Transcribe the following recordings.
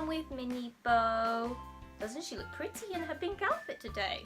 I'm with Minnie Bo. Doesn't she look pretty in her pink outfit today?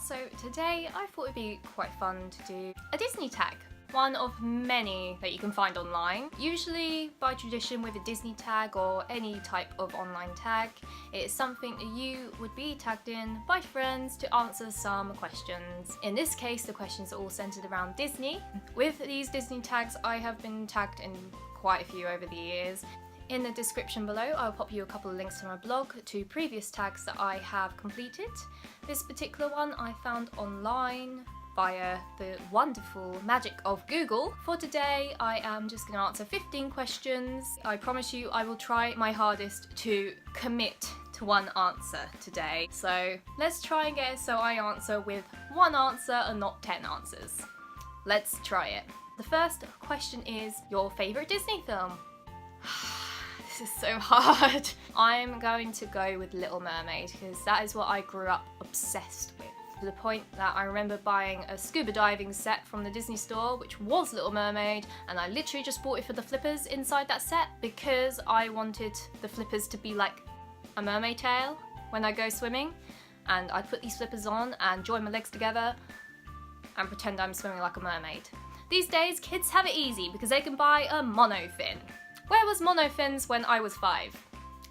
So today I thought it'd be quite fun to do a Disney tag. One of many that you can find online. Usually by tradition with a Disney tag or any type of online tag, it is something that you would be tagged in by friends to answer some questions. In this case, the questions are all centered around Disney. With these Disney tags, I have been tagged in quite a few over the years. In the description below, I'll pop you a couple of links to my blog to previous tags that I have completed. This particular one I found online via the wonderful magic of Google. For today, I am just going to answer 15 questions. I promise you I will try my hardest to commit to one answer today. So let's try and get it so I answer with one answer and not 10 answers. Let's try it. The first question is your favourite Disney film? This is so hard. I'm going to go with Little Mermaid because that is what I grew up obsessed with. To the point that I remember buying a scuba diving set from the Disney store, which was Little Mermaid, and I literally just bought it for the flippers inside that set because I wanted the flippers to be like a mermaid tail when I go swimming. And I'd put these flippers on and join my legs together and pretend I'm swimming like a mermaid. These days, kids have it easy because they can buy a monofin. Where was monofins when I was 5?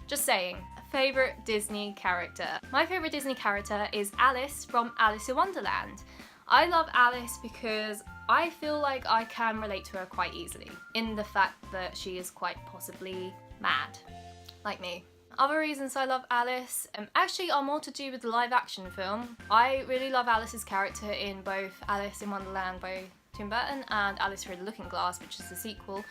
Just saying. Favourite Disney character. My favourite Disney character is Alice from Alice in Wonderland. I love Alice because I feel like I can relate to her quite easily in the fact that she is quite possibly mad, like me. Other reasons I love Alice actually are more to do with the live action film. I really love Alice's character in both Alice in Wonderland by Tim Burton and Alice Through the Looking Glass, which is the sequel.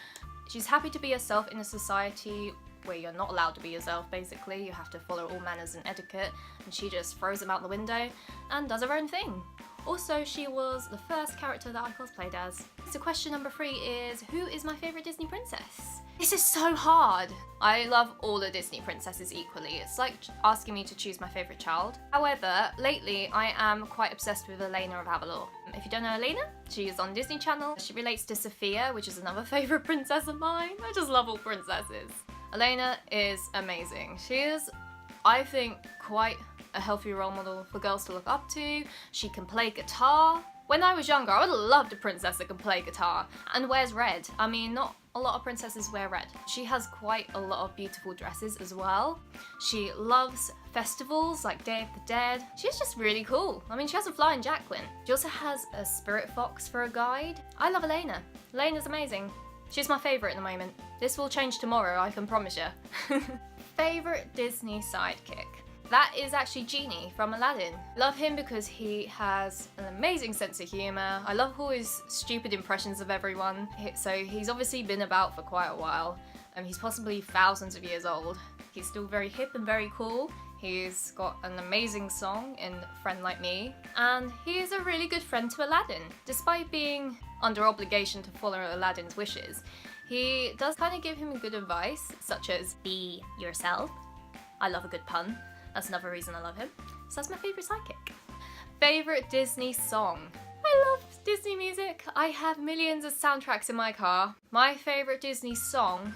She's happy to be herself in a society where you're not allowed to be yourself, basically. You have to follow all manners and etiquette, and she just throws them out the window and does her own thing. Also, she was the first character that I cosplayed as. So question number 3 is, who is my favourite Disney princess? This is so hard! I love all the Disney princesses equally. It's like asking me to choose my favourite child. However, lately I am quite obsessed with Elena of Avalor. If you don't know Elena, she is on Disney Channel. She relates to Sophia, which is another favourite princess of mine. I just love all princesses. Elena is amazing. She is, I think, quite a healthy role model for girls to look up to. She can play guitar. When I was younger, I would have loved a princess that can play guitar and wears red. I mean, not a lot of princesses wear red. She has quite a lot of beautiful dresses as well. She loves festivals like Day of the Dead. She's just really cool. I mean, she has a flying Jacqueline. She also has a spirit fox for a guide. I love Elena. Elena's amazing. She's my favourite at the moment. This will change tomorrow, I can promise you. Favourite Disney sidekick? That is actually Genie from Aladdin. Love him because he has an amazing sense of humour. I love all his stupid impressions of everyone. So he's obviously been about for quite a while. He's possibly thousands of years old. He's still very hip and very cool. He's got an amazing song in Friend Like Me, and he is a really good friend to Aladdin. Despite being under obligation to follow Aladdin's wishes, he does kind of give him good advice, such as be yourself. I love a good pun. That's another reason I love him. So that's my favourite sidekick. Favourite Disney song? I love Disney music. I have millions of soundtracks in my car. My favourite Disney song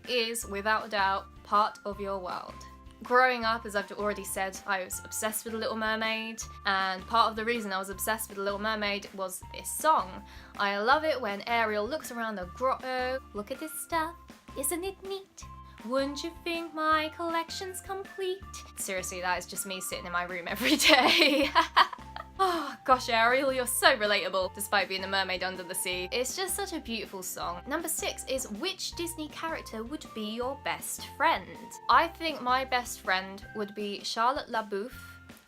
is, without a doubt, Part of Your World. Growing up, as I've already said, I was obsessed with The Little Mermaid, and part of the reason I was obsessed with The Little Mermaid was this song. I love it when Ariel looks around the grotto. Look at this stuff, isn't it neat? Wouldn't you think my collection's complete? Seriously, that is just me sitting in my room every day. Oh gosh, Ariel, you're so relatable, despite being a mermaid under the sea. It's just such a beautiful song. Number 6 is, which Disney character would be your best friend? I think my best friend would be Charlotte LaBeouf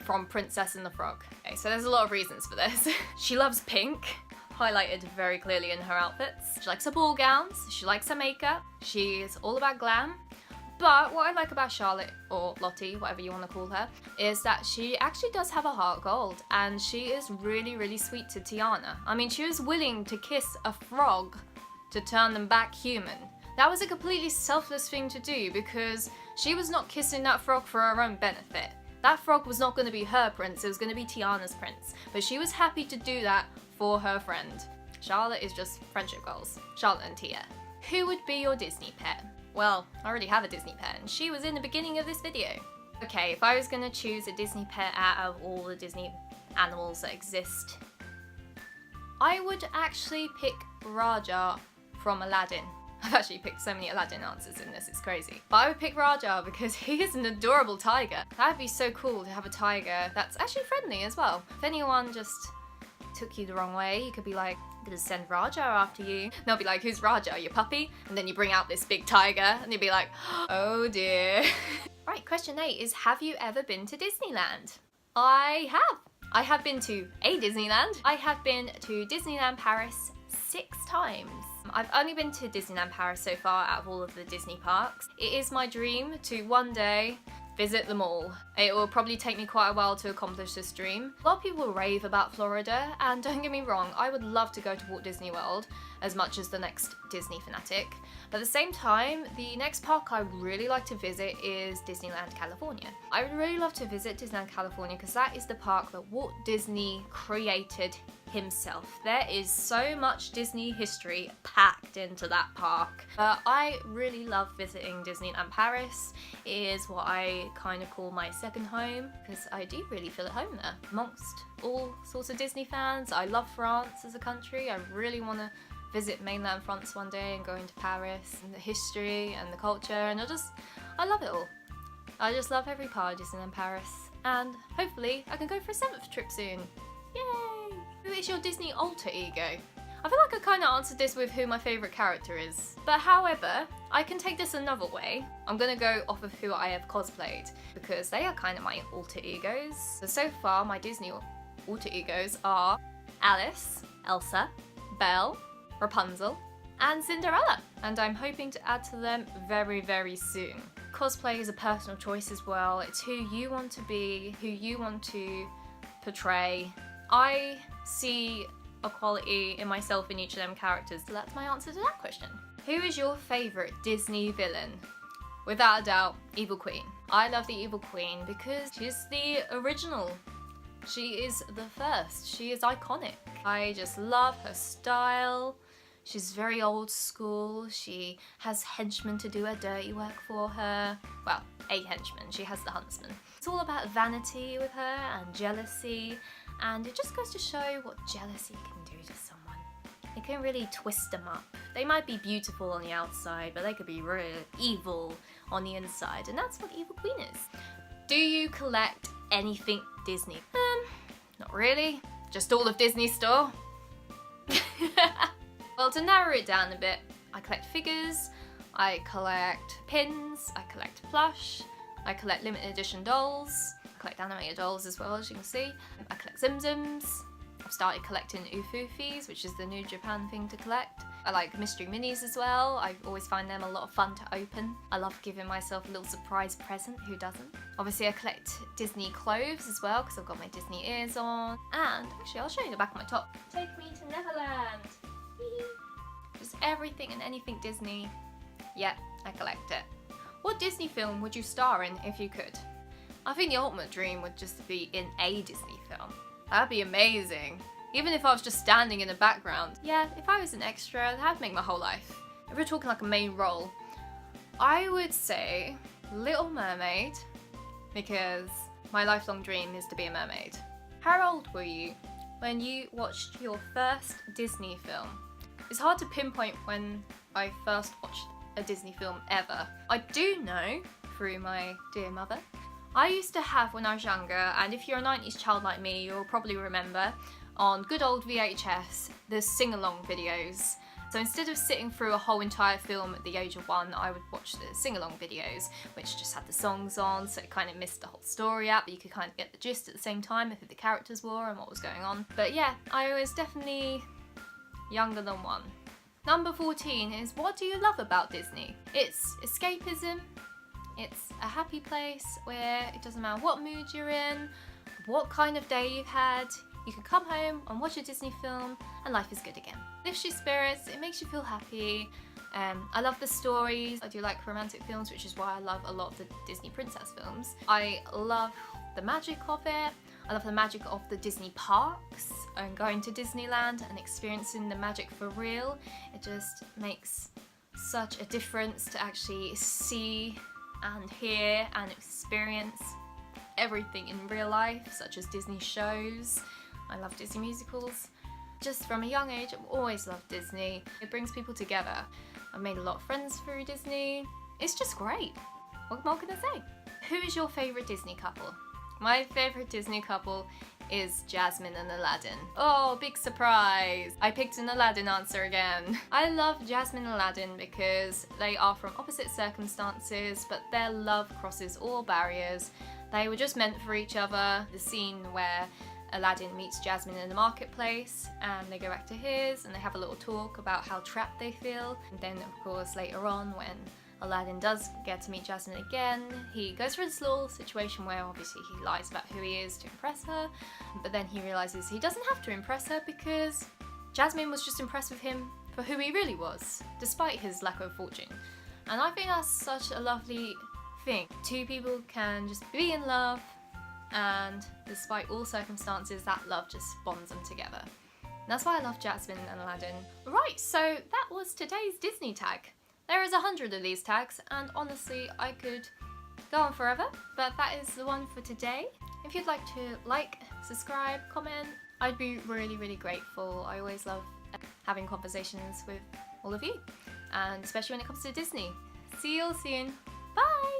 from Princess and the Frog. Okay, so there's a lot of reasons for this. She loves pink, highlighted very clearly in her outfits. She likes her ball gowns, she likes her makeup, she's all about glam. But what I like about Charlotte, or Lottie, whatever you want to call her, is that she actually does have a heart of gold, and she is really, really sweet to Tiana. I mean, she was willing to kiss a frog to turn them back human. That was a completely selfless thing to do because she was not kissing that frog for her own benefit. That frog was not going to be her prince, it was going to be Tiana's prince. But she was happy to do that for her friend. Charlotte is just friendship goals. Charlotte and Tia. Who would be your Disney pet? Well, I already have a Disney pet and she was in the beginning of this video. Okay, if I was gonna choose a Disney pet out of all the Disney animals that exist, I would actually pick Raja from Aladdin. I've actually picked so many Aladdin answers in this, it's crazy. But I would pick Raja because he is an adorable tiger. That'd be so cool to have a tiger that's actually friendly as well. If anyone just took you the wrong way, you could be like, I'm gonna send Raja after you. And they'll be like, who's Raja, your puppy? And then you bring out this big tiger and you'll be like, oh dear. Right, question 8 is, have you ever been to Disneyland? I have. I have been to a Disneyland. I have been to Disneyland Paris 6 times. I've only been to Disneyland Paris so far out of all of the Disney parks. It is my dream to one day visit them all. It will probably take me quite a while to accomplish this dream. A lot of people rave about Florida, and don't get me wrong, I would love to go to Walt Disney World as much as the next Disney fanatic. But at the same time, the next park I would really like to visit is Disneyland California. I would really love to visit Disneyland California because that is the park that Walt Disney created himself. There is so much Disney history packed into that park. But I really love visiting Disneyland Paris. It is what I kind of call my second home because I do really feel at home there. Amongst all sorts of Disney fans, I love France as a country. I really want to visit mainland France one day and go into Paris and the history and the culture, and I love it all. I just love every part of Disneyland Paris, and hopefully I can go for a 7th trip soon. Yay! Who is your Disney alter ego? I feel like I kind of answered this with who my favourite character is, but however, I can take this another way. I'm gonna go off of who I have cosplayed, because they are kind of my alter egos. So far, my Disney alter egos are Alice, Elsa, Belle, Rapunzel, and Cinderella, and I'm hoping to add to them very, very soon. Cosplay is a personal choice as well. It's who you want to be, who you want to portray. I see a quality in myself in each of them characters, so that's my answer to that question. Who is your favourite Disney villain? Without a doubt, Evil Queen. I love the Evil Queen because she's the original. She is the first. She is iconic. I just love her style. She's very old school. She has henchmen to do her dirty work for her. Well, a henchman. She has the huntsman. It's all about vanity with her and jealousy, and it just goes to show what jealousy can do to someone. It can really twist them up. They might be beautiful on the outside, but they could be real evil on the inside, and that's what Evil Queen is. Do you collect anything Disney? Not really. Just all of Disney's store. Well, to narrow it down a bit, I collect figures, I collect pins, I collect plush, I collect limited edition dolls, I collect animated dolls as well, as you can see. I collect Tsum Tsums. I've started collecting Ufufis, which is the new Japan thing to collect. I like mystery minis as well. I always find them a lot of fun to open. I love giving myself a little surprise present, who doesn't? Obviously I collect Disney clothes as well because I've got my Disney ears on. And actually I'll show you the back of my top. Take me to Neverland. Just everything and anything Disney. Yeah, I collect it. What Disney film would you star in if you could? I think the ultimate dream would just be in a Disney film. That'd be amazing. Even if I was just standing in the background. Yeah, if I was an extra, that'd make my whole life. If we're talking like a main role, I would say Little Mermaid, because my lifelong dream is to be a mermaid. How old were you when you watched your first Disney film? It's hard to pinpoint when I first watched a Disney film ever. I do know, through my dear mother, I used to have when I was younger, and if you're a 90s child like me, you'll probably remember, on good old VHS, the sing-along videos. So instead of sitting through a whole entire film at the age of 1, I would watch the sing-along videos, which just had the songs on, so it kind of missed the whole story out, but you could kind of get the gist at the same time of who the characters were and what was going on. But yeah, I was definitely younger than 1. Number 14 is, what do you love about Disney? It's escapism. It's a happy place where it doesn't matter what mood you're in, what kind of day you've had, you can come home and watch a Disney film and life is good again. It lifts your spirits, it makes you feel happy. I love the stories. I do like romantic films, which is why I love a lot of the Disney princess films. I love the magic of it. I love the magic of the Disney parks and going to Disneyland and experiencing the magic for real. It just makes such a difference to actually see and hear and experience everything in real life, such as Disney shows. I love Disney musicals. Just from a young age, I've always loved Disney. It brings people together. I've made a lot of friends through Disney. It's just great. What more can I say? Who is your favourite Disney couple? My favourite Disney couple is Jasmine and Aladdin. Oh, big surprise! I picked an Aladdin answer again. I love Jasmine and Aladdin because they are from opposite circumstances, but their love crosses all barriers. They were just meant for each other. The scene where Aladdin meets Jasmine in the marketplace and they go back to his and they have a little talk about how trapped they feel. And then of course later on when Aladdin does get to meet Jasmine again, he goes through this little situation where obviously he lies about who he is to impress her, but then he realises he doesn't have to impress her because Jasmine was just impressed with him for who he really was, despite his lack of fortune. And I think that's such a lovely thing. Two people can just be in love, and despite all circumstances, that love just bonds them together. And that's why I love Jasmine and Aladdin. Right, so that was today's Disney tag. There is 100 of these tags, and honestly, I could go on forever, but that is the one for today. If you'd like to like, subscribe, comment, I'd be really, really grateful. I always love having conversations with all of you, and especially when it comes to Disney. See you all soon. Bye!